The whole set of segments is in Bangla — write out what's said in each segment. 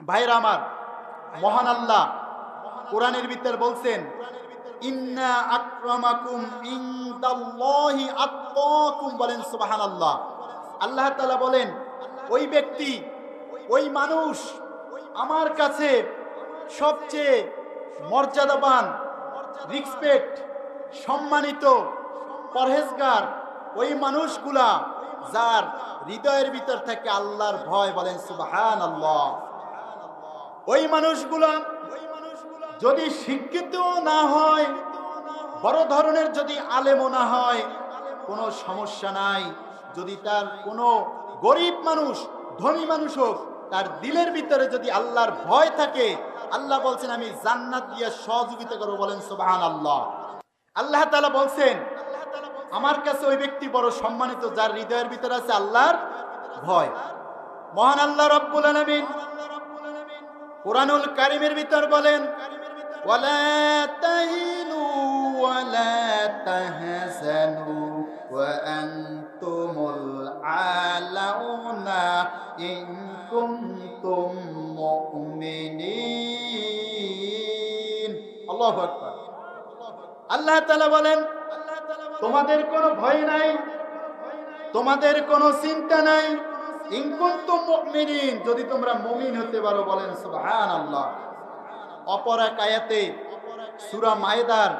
ভাইরা আমার, মহান আল্লাহ কোরআনের ভিতর বলছেন, ইন্না আক্রামাকুম ইনদাল্লাহি আতকাকুম, বলেন সুবহানাল্লাহ। আল্লাহ তাআলা বলেন, ওই ব্যক্তি, ওই মানুষ আমার কাছে সবচেয়ে মর্যাদাবান, রিসপেক্ট, সম্মানিত, পরহেজগার ওই মানুষগুলা যার হৃদয়ের ভিতর থেকে আল্লাহর ভয়, বলেন সুবহানাল্লাহ। ওই মানুষগুলা যদি শিক্ষিত না হয়, বড় ধরনের যদি আলেমও না হয়, কোনো সমস্যা নাই। যদি তার কোনো গরিব মানুষ, ধনী মানুষ হোক, তার দিলের ভিতরে যদি আল্লাহর ভয় থাকে, আল্লাহ বলছেন আমি জান্নাত দিয়ে সহযোগিতা করব, বলেন সুবহানাল্লাহ। আল্লাহ তাআলা বলছেন, আমার কাছে ওই ব্যক্তি বড় সম্মানিত যার হৃদয়ের ভিতরে আছে আল্লাহর ভয়। মহান আল্লাহ রাব্বুল আলামিন কুরআনুল কারীমের ভিতর বলেন, ওয়ালা তাহিনু ওয়ালা তাহজানু ওয়া আনতুমুল আলাউনা ইন কুনতুম মুমিনিন। আল্লাহু আকবার। আল্লাহ তাআলা বলেন, তোমাদের কোনো ভয় নাই, তোমাদের কোনো চিন্তা নাই, ইন কুনতুম মুমিনিন, যদি তোমরা মুমিন হতে পারো, বলেন সুবহানাল্লাহ। অপর এক আয়াতে সূরা মায়েদার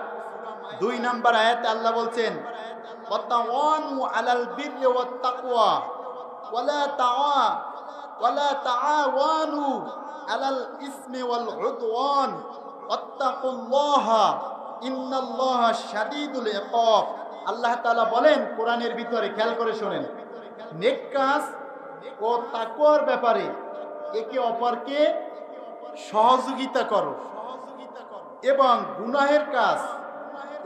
2 নম্বর আয়াতে আল্লাহ বলছেন, ওয়াতাওয়ানু আলাল বিররি ওয়াত তাকওয়া ওয়ালা তাআওয়ানু আলাল ইসমি ওয়াল উদওয়ান ওয়াত্তাকুল্লাহা ইন্নাল্লাহা শাদীদুল ইকাব। আল্লাহ তাআলা বলেন কোরআনের ভিতরে, খেয়াল করে শুনেন, নেক কাজ ও তাকওয়ার ব্যাপারে একে অপরকে সহযোগিতা করো, এবং গুনাহের কাজ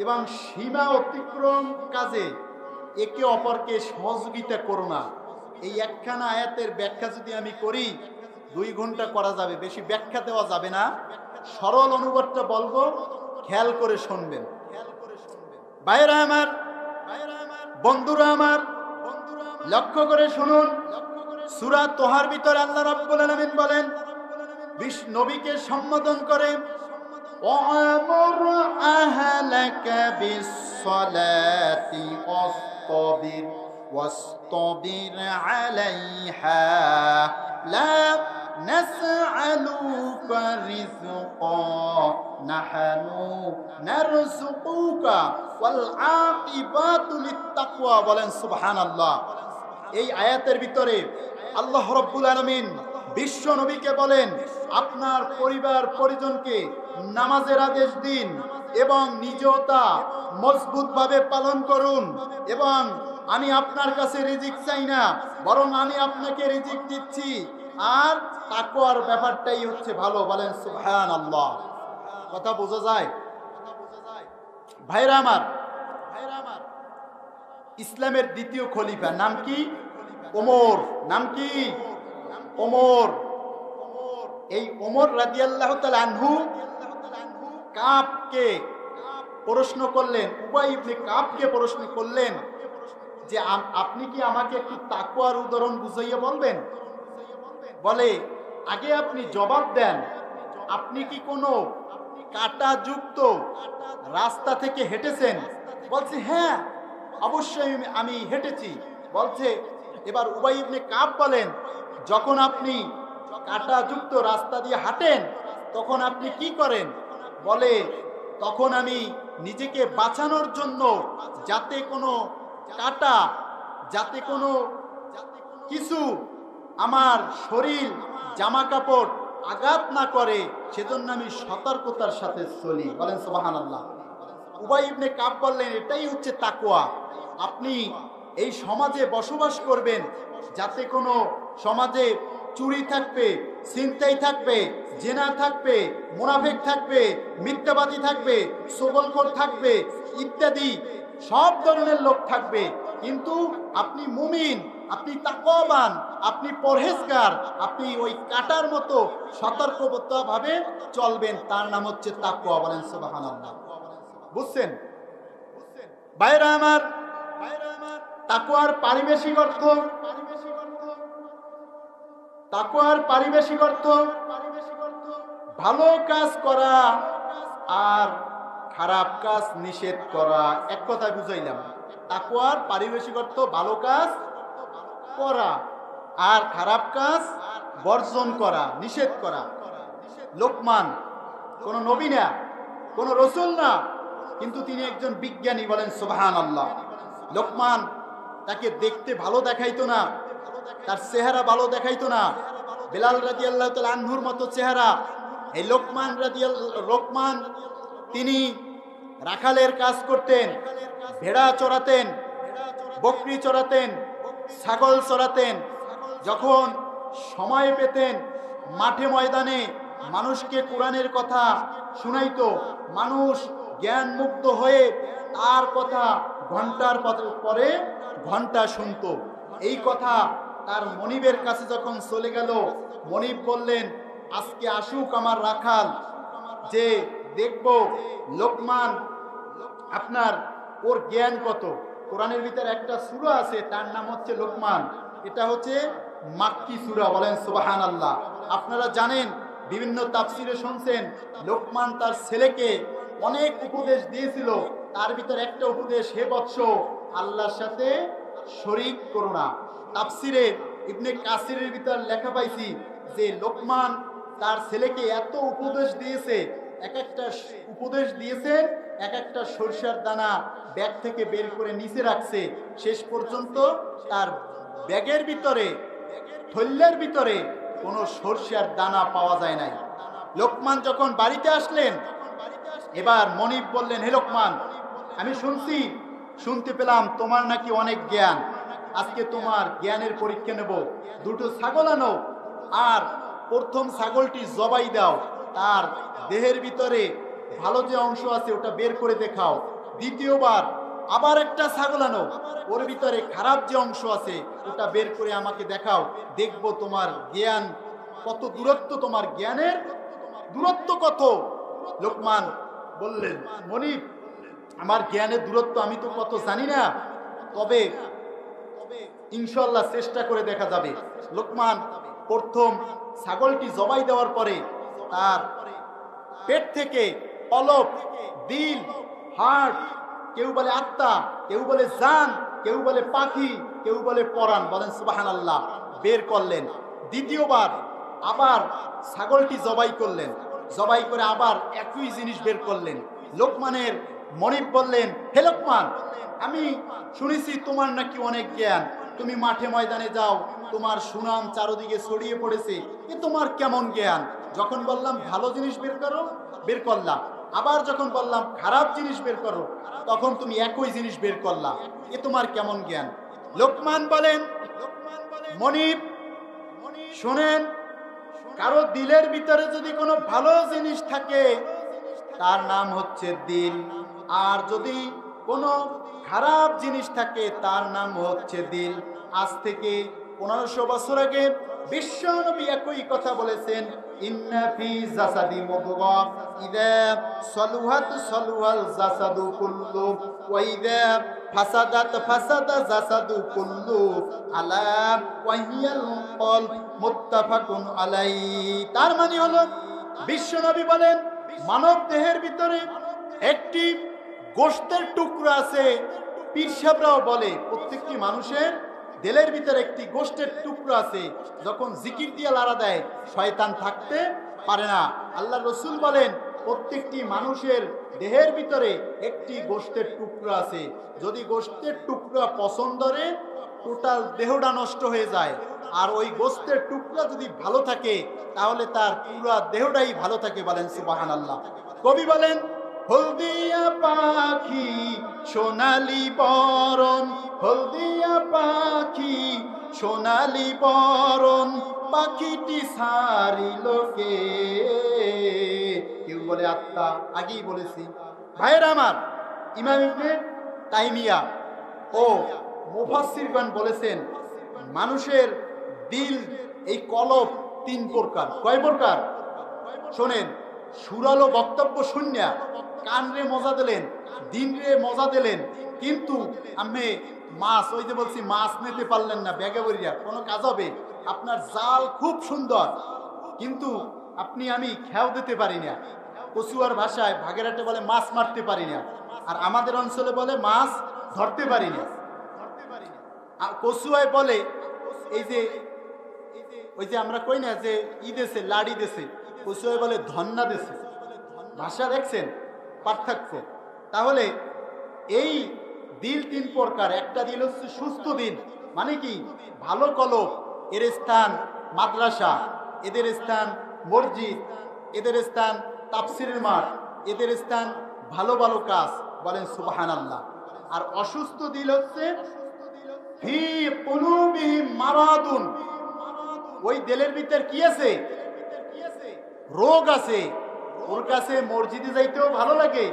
এবং সীমা অতিক্রম কাজে একে অপরকে সহযোগিতা করো না। এই একখানা আয়াতের ব্যাখ্যা যদি আমি করি 2 ঘন্টা করা যাবে, বেশি ব্যাখ্যা দেওয়া যাবে না। সরল অনুবাদটা বলবো, খেয়াল করে শুনবেন। ভাইরা আমার, বন্ধুরা আমার, লক্ষ্য করে শুনুন। সূরা তোহার ভিতরে আল্লাহ রাব্বুল আলামিন বলেন, নবীকে সম্বোধন করে, ওয়ামুর আহলাকা বিসসালাতি ওয়াসতাবির আলাইহা লা নাসআলুকা রিজকা নাহনু নারযুকুকা ওয়াল আকিবাতু লিত্তাকওয়া, বলেন সুবহানাল্লাহ। এই আয়াতের ভিতরে আল্লাহ রাব্বুল আলামিন বিশ্ব নবীকে বলেন, আপনার পরিবার পরিজনকে নামাজের আদেশ দিন এবং নিজেও তা মজবুতভাবে পালন করুন, এবং আমি আপনার কাছে রিজিক চাই না, বরং আমি আপনাকে রিজিক দিচ্ছি, আর তাকওয়ার ব্যাপারটাই হচ্ছে ভালো, বলেন সুবহানাল্লাহ। কথা বোঝা যায়? ভাইরা আমার, ইসলামের দ্বিতীয় খলিফা নাম কি? ওমর। নাম কি? ওমর। এই ওমর রাদিয়াল্লাহু তাআলা আনহু কাবকে প্রশ্ন করলেন, উবাই ইবনে কাবকে প্রশ্ন করলেন যে আপনি কি আমাকে একটু তাকওয়ার উদাহরণ বুঝাইয়া বলবেন? বলে, আগে আপনি জবাব দেন, আপনি কি কোনো কাঁটাযুক্ত রাস্তা থেকে হেঁটেছেন? বলছে, হ্যাঁ অবশ্যই আমি হেঁটেছি। বলছে, এবার উবাই ইবনে কাব বলেন, যখন আপনি কাঁটাযুক্ত রাস্তা দিয়ে হাঁটেন তখন আপনি কি করেন? বলে, তখন আমি নিজেকে বাঁচানোর জন্য, যাতে কোনো কাঁটা, যাতে কোনো কিছু আমার শরীর, জামা কাপড় আঘাত না করে, সেজন্য আমি সতর্কতার সাথে চলি, বলেন সুবহানাল্লাহ। উবাই ইবনে কাব বললেন, এটাই হচ্ছে তাকওয়া। আপনি এই সমাজে বসবাস করবেন, যাতে কোনো সমাজে চুরি থাকবে, ছিনতাই থাকবে, জেনা থাকবে, মুনাফিক থাকবে, মিথ্যাবাদী থাকবে, সবলখোর থাকবে, ইত্যাদি সব ধরনের লোক থাকবে, কিন্তু আপনি মুমিন, আপনি তাকওয়াবান, আপনি পরহেজগার, আপনি ওই কাঁটার মতো সতর্কভাবে চলবেন, তার নাম হচ্ছে তাকওয়া, বলেন সুবহানাল্লাহ। বুঝছেন ভাইরা আমার? তাকওয়ার পারিবেশিক অর্থ, তাকওয়ার পারিবেশিক অর্থ ভালো কাজ করা আর খারাপ কাজ নিষেধ করা। এক কথায় বুঝাইলাম, তাকওয়ার পারিবেশিক অর্থ ভালো কাজ করা আর খারাপ কাজ বর্জন করা, নিষেধ করা। লোকমান কোন নবী না, কোন রসুল না, কিন্তু তিনি একজন বিজ্ঞানী। বলেন সুবহানাল্লাহ। লোকমান তাকে দেখতে ভালো দেখাইতো না, তার চেহারা ভালো দেখাইতো না। বেলাল রাদিয়াল্লাহু তাআলা আনহুর মতো চেহারা। এই লোকমান তিনি রাখালের কাজ করতেন, ভেড়া চড়াতেন, বকরি চড়াতেন, ছাগল চড়াতেন। যখন সময় পেতেন মাঠে ময়দানে মানুষকে কোরআনের কথা শুনাইতো, মানুষ জ্ঞান মুক্ত হয়ে তার কথা ঘন্টার পরে ঘন্টা শুনতো। এই কথা তার মনিবের কাছে যখন চলে গেল, মনিব বললেন, আজকে আসুক আমার রাখাল, যে দেখব লোকমান আপনার ওর জ্ঞান কত। কোরআনের ভিতরে একটা সূরা আছে, তার নাম হচ্ছে লোকমান। এটা হচ্ছে মাক্কি সূরা। বলেন সুবহানাল্লাহ। আপনারা জানেন, বিভিন্ন তাফসিরে শুনছেন, লোকমান তার ছেলেকে অনেক উপদেশ দিয়েছিল। তার ভিতরে একটা উপদেশ, হে বৎস, আল্লাহর সাথে শরীক করো না। তাফসিরে ইবনে কাসিরের ভিতর লেখা পাইছি যে লোকমান তার ছেলেকে এত উপদেশ দিয়েছে, এক একটা উপদেশ দিয়েছে, এক একটা সরিষার দানা ব্যাগ থেকে বের করে নিচে রাখছে। শেষ পর্যন্ত তার ব্যাগের ভিতরে, থৈল্যের ভিতরে কোনো সরিষার দানা পাওয়া যায় নাই। লোকমান যখন বাড়িতে আসলেন, এবার মনিব বললেন, হে লোকমান, আমি শুনতে পেলাম তোমার নাকি অনেক জ্ঞান, আজকে তোমার জ্ঞানের পরীক্ষা নেব। দুটো ছাগল আনো, আর প্রথম ছাগলটি জবাই দাও, তার দেহের ভিতরে ভালো যে অংশ আছে ওটা বের করে দেখাও। দ্বিতীয়বার আবার একটা ছাগল আনো, ওর ভিতরে খারাপ যে অংশ আছে ওটা বের করে আমাকে দেখাও। দেখবো তোমার জ্ঞান কত দূরত্ব, তোমার জ্ঞানের দূরত্ব কত। লোকমান বললেন, মনিব, আমার জ্ঞানের দূরত্ব আমি তো কত জানি না, তবে ইনশাআল্লাহ চেষ্টা করে দেখা যাবে। লোকমান প্রথম ছাগলটি জবাই দেওয়ার পরে তার পেট থেকে অলপ, দিল, হার্ট, কেউ বলে আত্মা, কেউ বলে জান, কেউ বলে পাখি, কেউ বলে পরাণ। বলেন সুবহানাল্লাহ। বের করলেন। দ্বিতীয়বার আবার ছাগলটি জবাই করলেন, জবাই করে আবার একই জিনিস বের করলেন। লোকমানের মনিব বললেন, হে লোকমান, আমি শুনেছি তোমার নাকি অনেক জ্ঞান, তুমি মাঠে ময়দানে যাও, তোমার সুনাম চারদিকে ছড়িয়ে পড়েছে, এ তোমার কেমন জ্ঞান? যখন বললাম ভালো জিনিস বের করো, বের করলাম, আবার যখন বললাম খারাপ জিনিস বের করো, তখন তুমি একই জিনিস বের করলা, এ তোমার কেমন জ্ঞান? লোকমান বলেন, মনিব শোনেন, কারো দিলের ভিতরে যদি কোনো ভালো জিনিস থাকে তার নাম হচ্ছে দিল, আর যদি কোনো খারাপ জিনিস থাকে তার নাম হচ্ছে দিল। আজ থেকে 1500 বছর আগে বিশ্বনবী একই কথা বলেছেন, ইন্না ফি জাসাদি মুদগা ইযা সালুহাত সালুহাল জাসাদু কুল্লু ওয়া ইযা ফাসাদাত ফাসাদা জাসাদু কুল্লু আলা ওয়া হিয়াল কলব মুত্তাফাকুন আলাইহি। তার মানে হলো, বিশ্বনবী বলেন, মানব দেহের ভিতরে একটি গোশতের টুকরো আছে। পীর সাহেবরাও বলে প্রত্যেকটি মানুষের দিলের ভিতরে একটি গোশতের টুকরো আছে, যখন জিকির দিয়ে লাড়া দেয় শয়তান থাকতে পারে না। আল্লাহ রসুল বলেন, প্রত্যেকটি মানুষের দেহের ভিতরে একটি গোশতের টুকরো আছে, যদি গোশতের টুকরো পছন্দরে টোটাল দেহটা নষ্ট হয়ে যায়, আর ওই গোশতের টুকরা যদি ভালো থাকে তাহলে তার পুরো দেহটাই ভালো থাকে। বলেন সুবহানাল্লাহ। কবি বলেন, হলদিয়া পাখি সোনালি বরণ, হলদিয়া পাখি সোনালি বরণ, পাখিটি সারিল কে? কেউ বলে আত্মা, আগেই বলেছি। ভাইয়েরা আমার, ইমাম ইবনে তাইমিয়া ও মুফাসসিরগণ বলেছেন, মানুষের দিল, এই কলব 3 প্রকার। কয় প্রকার? শোনেন, সুরালো বক্তব্য শুনিয়া কান রে মজা দিলেন, দিন রে মজা দিলেন, কিন্তু আমি মাছ, ওই যে বলছি মাছ নিতে পারলেন না ব্যাগে বরিয়া, কোনো কাজ হবে? আপনার জাল খুব সুন্দর, কিন্তু আপনি আমি খেয়াও দিতে পারি না। কচুয়ার ভাষায় ভাগেরহাটে বলে মাছ মারতে পারি না, আর আমাদের অঞ্চলে বলে মাছ ধরতে পারি না। আর কচুয়ায় বলে এই যে ওই যে আমরা কই না যে ই দেশে লাড়ি দেশে, কচুয়ায় বলে ধন্না দেশে। ভাষা দেখছেন পার্থক্য? তাহলে এই দিল তিন প্রকার। একটা দিল হচ্ছে সুস্থ দিল, মানে কি ভালো কলব, এর স্থান মাদ্রাসা, এদের স্থান মসজিদ, এদের স্থান তাফসিরের মাঠ, এদের স্থান ভালো ভালো কাজ, বলেন সুবহানাল্লাহ। আর অসুস্থ দিল হচ্ছে ফি কুলুবিহিম মারাদুন, ওই দিলের ভিতর কি আছে? রোগ আছে। ওর কাছে মসজিদে যাইতেও ভালো লাগে,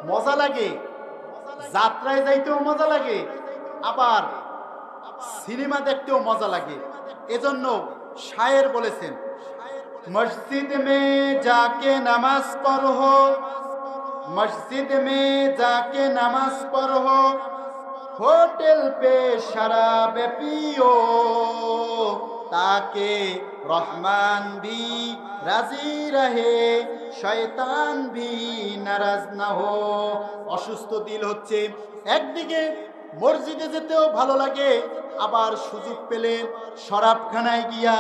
মজা লাগে, যাত্রায় যাইতেও মজা লাগে, আবার সিনেমা দেখতেও মজা লাগে। এজন্য শায়ের বলেছেন, মসজিদ মে যাকে নামাজ পড়ো, মসজিদ মে যাকে নামাজ পড়ো, হোটেল পে শরাব পিও, তাকে রহমান ভি রাজি রহে, শয়তান ভি নারাজ না হো। অসুস্থ দিল হচ্ছে একদিকে মসজিদে যেতেও ভালো লাগে, আবার সুযোগ পেলে শরাবখানায় গিয়া,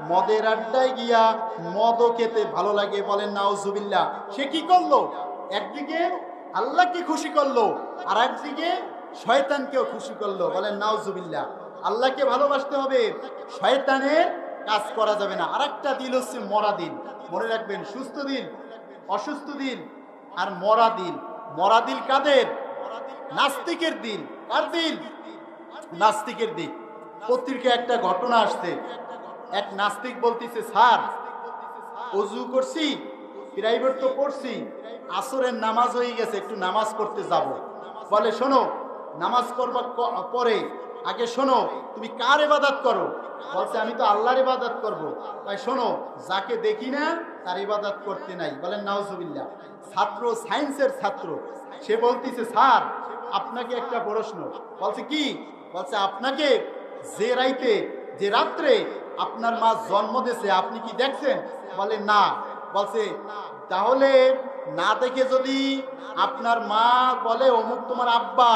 মদের আড্ডায় গিয়া মদও খেতে ভালো লাগে, বলেন নাউজুবিল্লাহ। সে কি করলো? একদিকে আল্লাহকে খুশি করলো, আর একদিকে শয়তানকেও খুশি করলো, বলেন নাউজুবিল্লাহ। আল্লাহকে ভালোবাসতে হবে, শয়তানের কাজ করা যাবে না। আর একটা দিল হচ্ছে মরা দিল, মনে রাখবেন, সুস্থ দিল, অসুস্থ দিল আর মরা দিল। মরা দিল কাদের? নাস্তিকের দিল। কার দিল? নাস্তিকের দিল। পত্রিকায় একটা ঘটনা আসছে, এক নাস্তিক বলতেছে, স্যার অজু করছি, প্রাইভেট তো পড়ছি, আসরের নামাজ হয়ে গেছে, একটু নামাজ পড়তে যাব। বলে শোনো, নামাজ করবার পরে আগে শোনো তুমি কার ইবাদত করো? বলছে আমি তো আল্লাহর ইবাদত করব। তাই শোনো, যাকে দেখি না তার ইবাদত করতে নাই, বলেন নাউজুবিল্লাহ। ছাত্র, সায়েন্সের ছাত্র, সে বলতেছে, স্যার আপনাকে একটা প্রশ্ন। বলছে কি? বলছে আপনাকে যে রাইতে, যে রাত্রে আপনার মা জন্ম দিয়েছে আপনি কি দেখছেন? বলে না। বলছে তাহলে না দেখে যদি আপনার মা বলে অমুক তোমার আব্বা,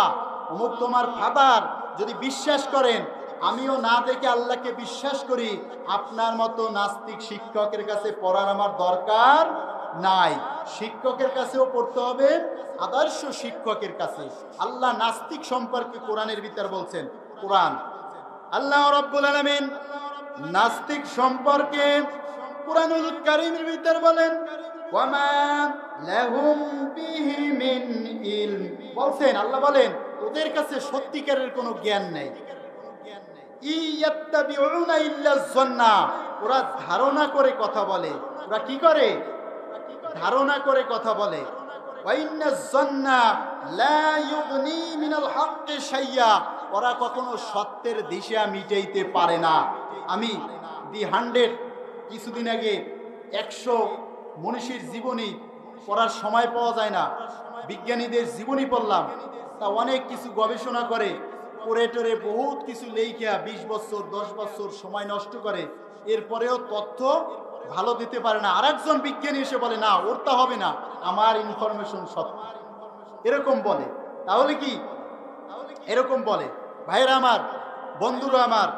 অমুক তোমার ফাদার, যদি বিশ্বাস করেন, আমিও না দেখে আল্লাহকে বিশ্বাস করি, আপনার মতো নাস্তিক শিক্ষকের কাছে পড়ার আমার দরকার নাই। শিক্ষকের কাছেও পড়তে হবে, আদর্শ শিক্ষকের কাছে। আল্লাহ নাস্তিক সম্পর্কে কোরআনের ভিতর বলছেন, কোরআন আল্লাহ রাব্বুল আলামিন নাস্তিক সম্পর্কে কোরআনুল কারীমের ভিতর বলেন, ওয়ামা লাহুম বিহি মিন ইলম, বলছেন আল্লাহ বলেন ওদের কাছে সত্যিকারের কোনো জ্ঞান নেই। ইয়াত্তাবিউনা ইল্লা যন্না, ওরা ধারণা করে কথা বলে। ওরা কি করে? ধারণা করে কথা বলে। ওয়া ইন্না যন্না লা ইউগনি মিনাল হাক্কি শাইয়া, ওরা কখনো সত্যের দিশা মিটাইতে পারে না। আমি দি 100 কিছুদিন আগে 100 মনীষীর জীবনী পড়ার সময় পাওয়া যায় না, বিজ্ঞানীদের জীবনী পড়লাম। তা অনেক কিছু গবেষণা করে, পড়ে বহুত কিছু লেখা 20 বছর 10 বছর সময় নষ্ট করে, এরপরেও তথ্য ভালো দিতে পারে না। আরেকজন বিজ্ঞানী এসে বলে না ওরটা হবে না, আমার ইনফরমেশন সত্য, এরকম বলে। তাহলে কি এরকম বলে? ভাইরা আমার, বন্ধুরা আমার,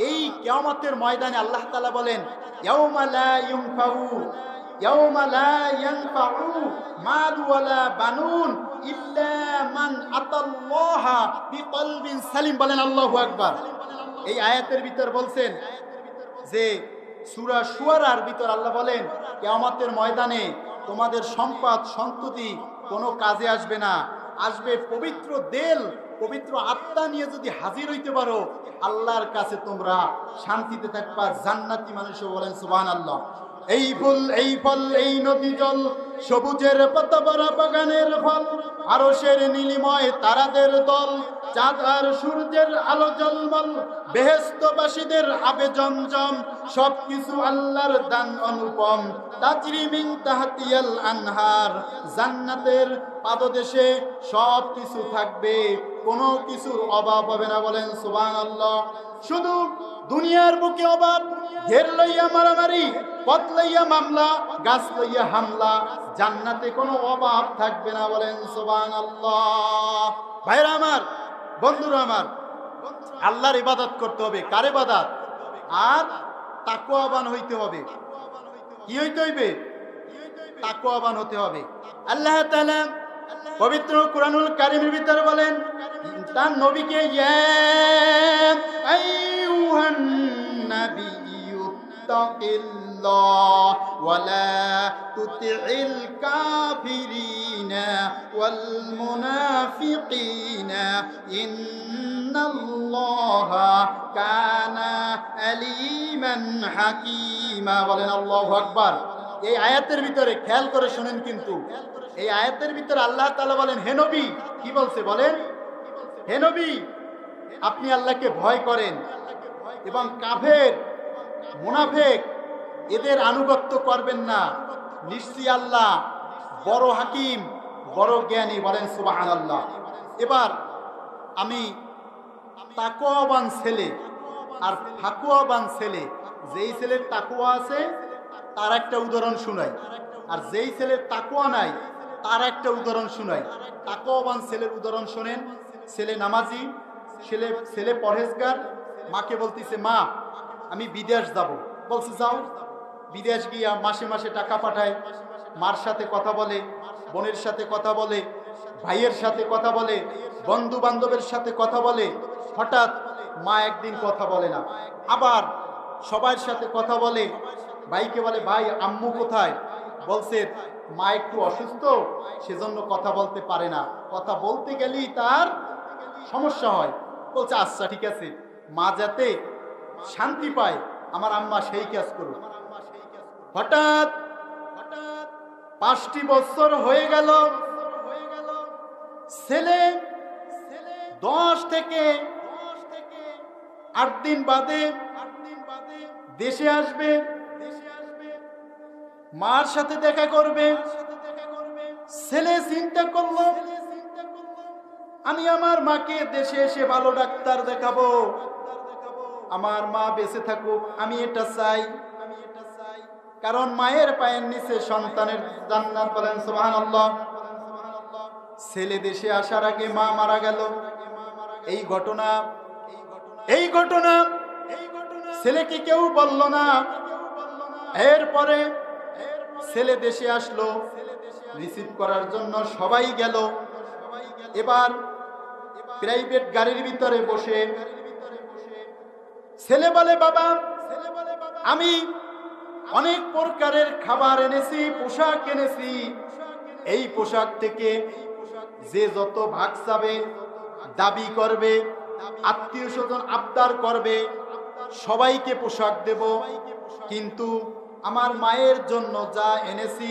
এই কিয়ামতের ময়দানে আল্লাহ তাআলা বলেন, ইয়াউমা লা ইউনফাউ, ইয়াউমা লা ইয়ানফাউ মাল ওয়ালা বানুন ইল্লা মান আতাল্লাহা বিকলবিন সালিম, বলেন আল্লাহু আকবার। এই আয়াতের ভিতর বলছেন যে সূরা শুআরার ভিতর আল্লাহ বলেন, কিয়ামতের ময়দানে তোমাদের সম্পদ সন্ততি কোনো কাজে আসবে না, আসবে পবিত্র দিল, পবিত্র আত্মা নিয়ে যদি হাজির হইতে পারো, আল্লাহর কাছে তোমরা শান্তিতে থাকবা, জান্নাতি মানুষও, বলেন সুবহানাল্লাহ। এই ফুল, এই ফল, এই নদী জল, সবুজের পাতা ভরা বাগানের ফল, আরশের নীলিময় তারাদের দল, চাঁদ আর সূর্যের আলো ঝলমল, বেহেশতবাসীদের আবে জমজম, সবকিছু আল্লাহর দান অনুপম। তাজরি মিন তাহতিয়াল আনহার, জান্নাতের পাদদেশে সবকিছু থাকবে, কোনো কিছুর অভাব হবে না। বলেন সুবহানাল্লাহ। শুধু দুনিয়ার বুকে অভাব, ঘের লইয়া মারামারি, পথ লইয়া মামলা, গাছ লইয়া হামলা, জান্নাতে কোনো অভাব থাকবে না। বলেন সুবহানাল্লাহ। ভাইরা আমার, বন্ধুরা আমার, আল্লাহর ইবাদত করতে হবে। কার ইবাদত? আর তাকওয়াবান হইতে হবে। কি হইতে হইবে? তাকওয়াবান হতে হবে। আল্লাহ তাআলা পবিত্র কুরআনুল কারীমের ভিতরে বলেন তার নবীকে, ইয়া আইয়ুহান নাবিয়্যু তাকিল্লাহ ওয়া লা তুতি'ল কাফিরিনা ওয়াল মুনাফিকিনা ইন্নাল্লাহা কানা আলীমান হাকীমা। বলেন আল্লাহু আকবার। এই আয়াতের ভিতরে খেয়াল করে শুনেন, কিন্তু এই আয়াতের ভিতরে আল্লাহ তাআলা বলেন, হে নবী, কি বলছে বলেন? হে নবী, আপনি আল্লাহকে ভয় করেন এবং কাফের মুনাফিক এদের আনুগত্য করবেন না। নিশ্চয়ই আল্লাহ বড় হাকিম, বড় জ্ঞানী। বলেন সুবহানাল্লাহ। এবার আমি তাকওয়াবান ছেলে আর ফাকুয়াবান ছেলে, যেই ছেলের তাকওয়া আছে তার একটা উদাহরণ শুনাই, আর যেই ছেলের তাকওয়া নাই তার একটা উদাহরণ শুনাই। তাকওয়াবান ছেলের উদাহরণ শোনেন। ছেলে নামাজি, ছেলে পরহেজগার। মাকে বলতেছে, মা আমি বিদেশ যাব। বলছে যাও। বিদেশ গিয়া মাসে মাসে টাকা পাঠায়, মার সাথে কথা বলে, বোনের সাথে কথা বলে, ভাইয়ের সাথে কথা বলে, বন্ধু বান্ধবের সাথে কথা বলে। হঠাৎ মা একদিন কথা বলে না, আবার সবার সাথে কথা বলে। ভাইকে বলে, ভাই আম্মু কোথায়? বলছে মা একটু অসুস্থ, সেজন্য কথা বলতে পারে না, কথা বলতে গেলেই তার সমস্যা হয়। বলছে আচ্ছা ঠিক আছে, মা যাতে শান্তি পায় আমার আম্মা সেই কাজ করুক। হঠাৎ 5টি বছর হয়ে গেল। ছেলে 10 থেকে 8 দিন বাদে দেশে আসবে, মার সাথে দেখা করবে। ছেলে চিন্তা করলো, আমি আমার মাকে দেশে এসে ভালো ডাক্তার দেখাবো, আমার মা বেঁচে থাকুক, আমি এটা চাই। কারণ মায়ের পায়ের নিচে সন্তানের জান্নাত। বলেন সুবহানাল্লাহ। ছেলে দেশে আসার আগে মা মারা গেল। এই ঘটনা ছেলেকে কেউ বলল না। এরপরে ছেলে দেশে আসলো, রিসিভ করার জন্য সবাই গেল। এবার প্রাইভেট গাড়ির ভিতরে বসে ছেলে বলে, বাবা আমি অনেক প্রকারের খাবার এনেছি, পোশাক এনেছি। এই পোশাক থেকে যে যত ভাগ চাবে, দাবি করবে, আত্মীয় স্বজন আবদার করবে, সবাইকে পোশাক দেব। কিন্তু আমার মায়ের জন্য যা এনেছি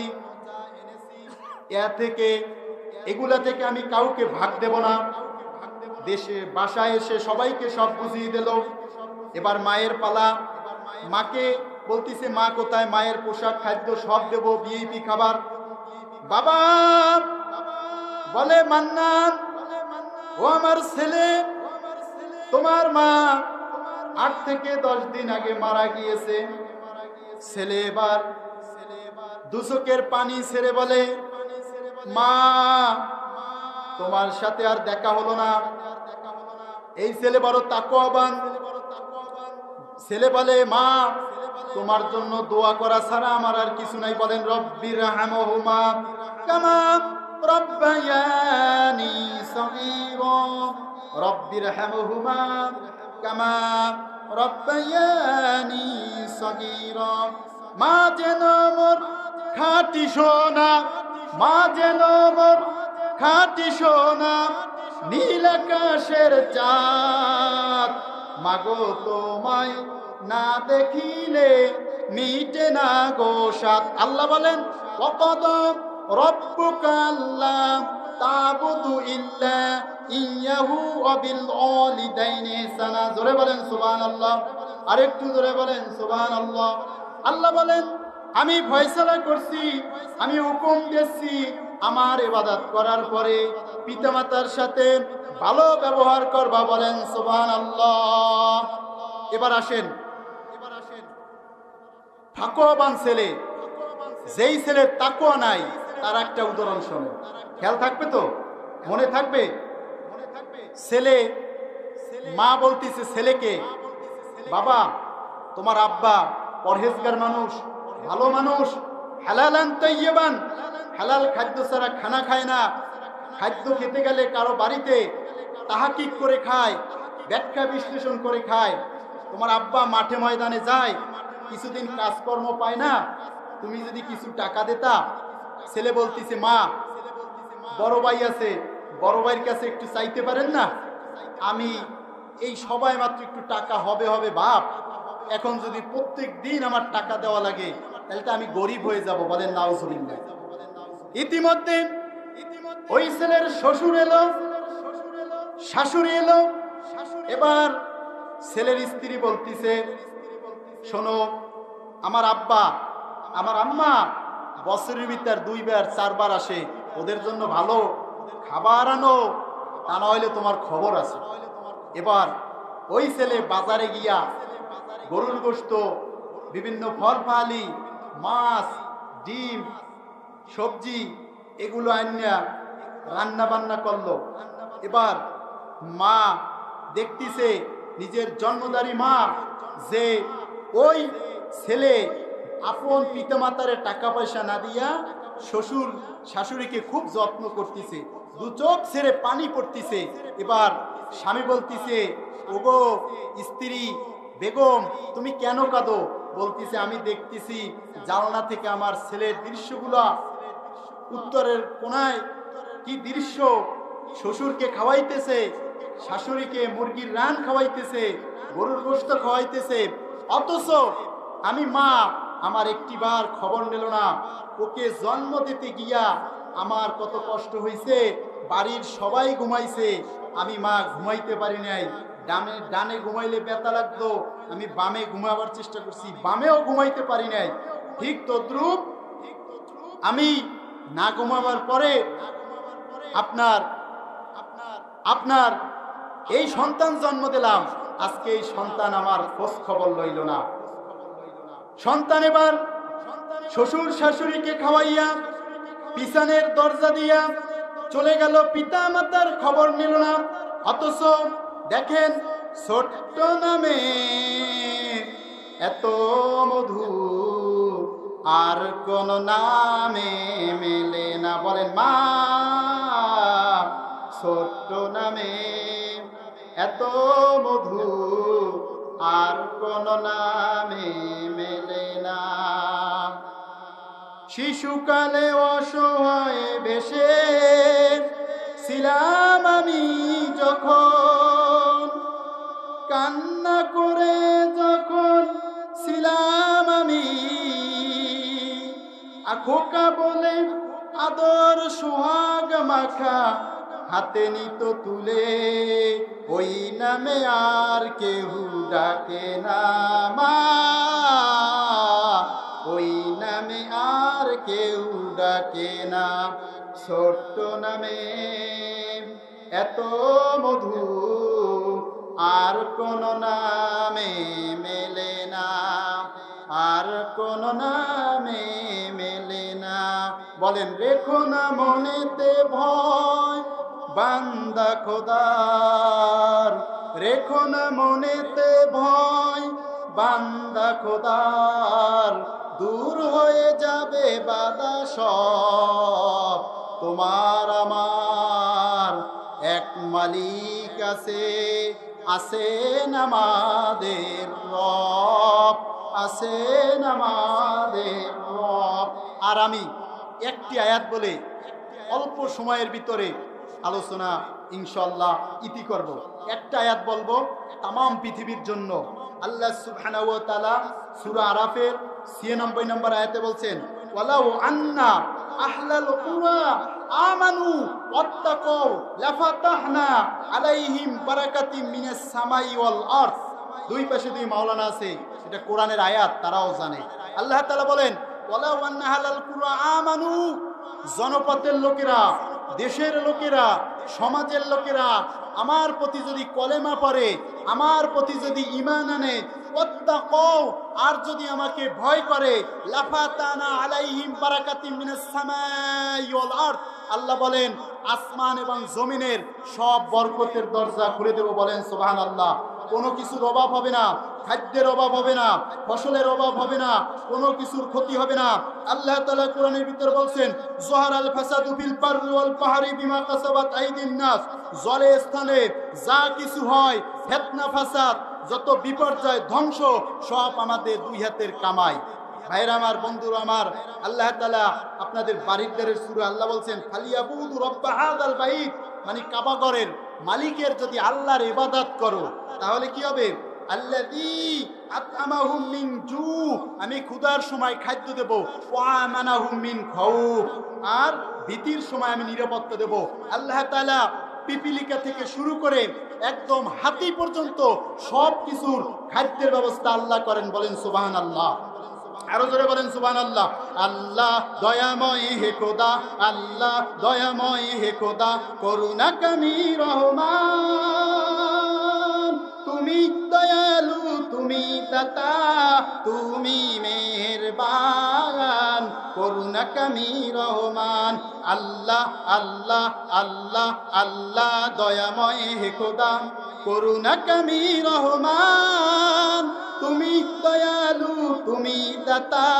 এগুলা থেকে আমি কাউকে ভাগ দেব না। দেশে বাসায় এসে সবাইকে সব বুঝিয়ে দিল। এবার মায়ের পালা। মাকে বলতেছে, মা কোথায়? মায়ের পোশাক, খাদ্য সব দেব, ভিআইপি খাবার। বাবা বলে, মান্নান ও আমার ছেলে, তোমার মা 8 থেকে 10 দিন আগে মারা গিয়েছে। ছেলে এবার দুচোখের পানি ছেড়ে বলে, মা তোমার সাথে আর দেখা হলো না। এই ছেলে বড় তাকওয়াবান। ছেলে বলে, মা তোমার জন্য দোয়া করা ছাড়া আমার আর কিছু নাই। বলেন রব্বিরহামহুমা কামা রব্বায়ানি সগীরা। রব্বিরহামহুমা কামা রব্বায়ানি সগীরা। মা যেন মোর খাঁটি সোনা, মা যেন মোর খাঁটি সোনা, নীল আকাশের চাঁদ। মাগো তোমায় না দেখিলে মিটে না গো সাত। আল্লাহ বলেন, ওয়াকাদ রব্বুকা আল্লা তা'বুদু ইল্লা ইয়াহু ওয়া বিল ওয়ালিদাইনি ইহসানা। জোরে বলেন সুবহানাল্লাহ, আরেকটু জোরে বলেন সুবহানাল্লাহ। আল্লাহ বলেন, আমি ফয়সালা করছি, আমি হুকুম দিয়েছি, আমার ইবাদত করার পরে পিতামাতার সাথে ভালো ব্যবহার করবা। বলেন সুবহানাল্লাহ। এবার আসেন, তাকওয়াবান ছেলে, যেই ছেলের তাকওয়া নাই, তার একটা উদাহরণ শোনো, খেয়াল থাকবে তো, মনে থাকবে। ছেলে, মা বলতেছে ছেলেকে, বাবা তোমার আব্বা পরহেজগার মানুষ, ভালো মানুষ, হালালান তাইয়্যিবান, হালাল খাদ্য ছাড়া খানা খায় না, খাদ্য খেতে গেলে কারো বাড়িতে তাহাকিক করে খায়, ব্যাখ্যা বিশ্লেষণ করে খায়। তোমার আব্বা মাঠে ময়দানে যায়, কিছুদিন কাজকর্ম পায় না, তুমি যদি কিছু টাকা দিতা। ছেলে বলতেছে, মা বড় ভাই আছে, বড় ভাইয়ের কাছে একটু চাইতে পারেন না? আমি এই সবাই মাত্র একটু টাকা হবে হবে বাপ, এখন যদি প্রত্যেক দিন আমার টাকা দেওয়া লাগে তাহলে তো আমি গরিব হয়ে যাব। বলেন নাউজুবিল্লাহ। ইতিমধ্যে ওই ছেলের শ্বশুর এলো, শাশুড়ি এলো। এবার ছেলের স্ত্রী বলতিছে, শোনো, আমার আব্বা আমার আম্মা বছরের ভিতর 2 বার 4 বার আসে, ওদের জন্য ভালো খাবার আনো, তা না হইলে তোমার খবর আছে। এবার ওই ছেলে বাজারে গিয়া গরুর গোশত, বিভিন্ন ফল ফালি, মাছ, ডিম, সবজি এগুলো আনিয়া রান্না বান্না করলো। এবার মা দেখতেছে, নিজের জন্মদারী মা, যে ওই ছেলে আপন পিতামাতারে টাকা পয়সা না দিয়া শ্বশুর শাশুড়িকে খুব যত্ন করতেছে, 2 চোখ ছেড়ে পানি পড়তেছে। এবার স্বামী বলতিছে, ওগো স্ত্রী বেগম তুমি কেন কাঁদো? বলতিছে, আমি দেখতেছি জানলা থেকে আমার ছেলের দৃশ্যগুলা, উত্তরের কোনায় কি দৃশ্য, শ্বশুরকে খাওয়াইতেছে, শাশুড়িকে মুরগির রান খাওয়াইতেছে, গরুর গোশত খাওয়াইতেছে, অথচ আমি মা আমার একটিবার খবর নিল না। ওকে জন্ম দিতে গিয়া আমার কত কষ্ট হয়েছে, বাড়ির সবাই ঘুমাইছে, আমি মা ঘুমাইতে পারি নাই। ডানে ঘুমাইলে ব্যথা লাগতো, আমি বামে ঘুমাবার চেষ্টা করছি, বামেও ঘুমাইতে পারি নাই। ঠিক তদ্রূপ আমি না ঘুমাবার পরে আপনার এই সন্তান জন্ম দিলাম, আজকে এই সন্তান আমার খোঁজ খবর লইল না। সন্তান এবার শ্বশুর শাশুড়িকে খাওয়াইয়া পিছনের দরজা দিয়া চলে গেল, পিতা মাতার খবর নিল না। অথচ দেখেন, ছোট্ট নামে এত মধু আর কোন নামে মেলে না। বলেন মা, ছোট্ট নামে এত মধু আর কোন নামে মেলে না। শিশুকালে অসহায় বেশে ছিলাম আমি যখন, কান্না করে যখন ছিলাম আমি, খোকা বলে আদর সোহাগ মাখা হাতে নিত তুলে, ওই নামে আর কেউ ডাকে না মা, ওই নামে আর কেউ ডাকে না। ছোট্ট নামে এত মধু আর কোন নামে মেলে না, আর কোন নামে মেলে না। বলেন, রেখো না মনেতে ভয় বান্দা খোদার, রেখো না মনেতে ভয় বান্দা খোদার, দূর হয়ে যাবে বাধা সব, তোমার আমার এক মালিক আছে, আছেন আমাদের রব, আছেন আমাদের রব। আর আমি একটি আয়াত বলে অল্প সময়ের ভিতরে আলোচনা ইনশাআল্লাহ ইতি করব। একটা আয়াত বলবো তাম পৃথিবীর জন্য। আল্লাহ সুবহানাহু ওয়া তাআলা সূরা আরাফের 96 নম্বর আয়াতে বলছেন, ওয়ালাউ আন্না আহলাল কুরা আমানু ওয়াত্তাকাউ লাফাতাহনা আলাইহিম বারাকাতিম মিনাস সামাই ওয়াল আরদ। দুই পাশে দুই মাওলানা আছে, এটা কোরআনের আয়াত, তারাও জানে। আল্লাহ তাআলা বলেন ওয়ালাউ আন্না আহলাল কুরা আমানু, জনপদের লোকেরা, দেশের লোকেরা, সমাজের লোকেরা আমার প্রতি যদি কলেমা পড়ে, আমার প্রতি যদি ঈমান আনে, ওয়াত্তাকাউ, আর যদি আমাকে ভয় করে, লাফাতানা আলাইহিম বারাকাতিম মিনাস সামাই ওয়াল আরদ, আল্লাহ বলেন আসমান এবং জমিনের সব বরকতের দরজা খুলে দেব। বলেন সুবহানাল্লাহ। কোনো কিছুর অভাব হবে না, খাদ্যের অভাব হবে না, ফসলের অভাব হবে না, কোনো কিছুর ক্ষতি হবে না। আল্লাহ তাআলা কোরআনের ভিতর বলছেন যহারাল ফাসাদু ফিল বাররি ওয়াল বাহরি বিমা কাসাবাত আইদিন নাস, জলে স্থানে যা কিছু হয়, ফিতনা ফাসাদ, যত বিপর্যয় ধ্বংস, সব আমাদের দুই হাতের কামাই। ভাইরা আমার, বন্ধুরা আমার, আল্লাহ তাআলা আপনাদের বাড়ির দ্বারের সূরা আল্লাহ বলছেন ফালিয়াবুদু রাব্বা হাযাল বাইত, মানে কাবা ঘরের মালিকের যদি আল্লাহর ইবাদত করো তাহলে কি হবে? আল্লাযী আত'আমাহুম মিন জু, আমি ক্ষুধার সময় খাদ্য দেব, ওয়া আমানাহুম মিন খাউফ, আর ভীতির সময় আমি নিরাপত্তা দেব। আল্লাহ তাআলা পিপিলিকা থেকে শুরু করে একদম হাতি পর্যন্ত সব কিছুর খাদ্যের ব্যবস্থা আল্লাহ করেন। বলেন সুবহানাল্লাহ। আরো জোরে বলেন সুবহানাল্লাহ। আল্লাহ দয়াময় হে খোদা, আল্লাহ দয়াময় হে খোদা, করুণা কামি রহমান, তুমি দয়ালু, তুমি দাতা, তুমি মেহেরবান, করুণা কামি রহমান। আল্লাহ আল্লাহ আল্লাহ আল্লাহ দয়াময় হে খোদা, করুণা কামি রহমান, তুমি দয়ালু, তুমি দাতা,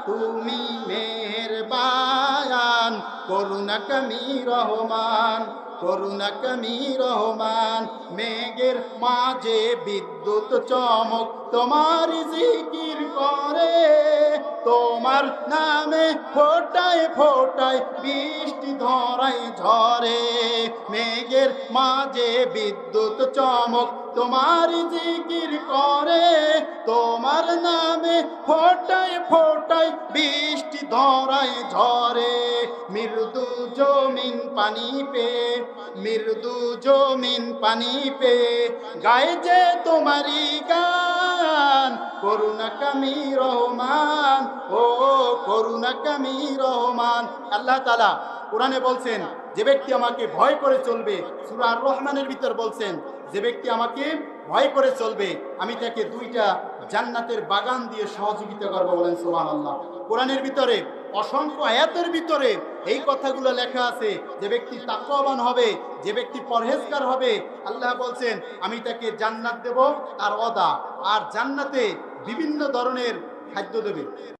তুমি মেহেরবান, করুণা কামি রহমান, করুণা কামি রহমান। মেঘের মাঝে বিদ্যুৎ চমক তোমার জিকির করে, তোমার নামে ফোটায় ফোটায় বৃষ্টি ধরায় ঝরে। মেঘের মাঝে বিদ্যুৎ চমক তোমার জিকির করে, তোমার নামে ফোটায় ফোটায় বৃষ্টি ধরায় ঝরে। মৃদু জমিন পানি পে, মৃদু জমিন পানি পে, গায়ে যে তোমারি গান, করুণা কামি রহমান, ও করুণা কামি রহমান। আল্লাহ তাআলা কোরআনে বলছেন যে ব্যক্তি আমাকে ভয় করে চলবে, সূরা আর রহমানের ভিতর বলছেন যে ব্যক্তি আমাকে ভয় করে চলবে আমি তাকে দুইটা জান্নাতের বাগান দিয়ে সহযোগিতা করব। বলেন সুবহানাল্লাহ। কোরআনের ভিতরে অসংখ্য আয়াতের ভিতরে এই কথাগুলো লেখা আছে। যে ব্যক্তি তাকওয়াবান হবে, যে ব্যক্তি পরহেজগার হবে, আল্লাহ বলছেন আমি তাকে জান্নাত দেব, তার ওয়াদা, আর জান্নাতে বিভিন্ন ধরনের খাদ্য দেবে।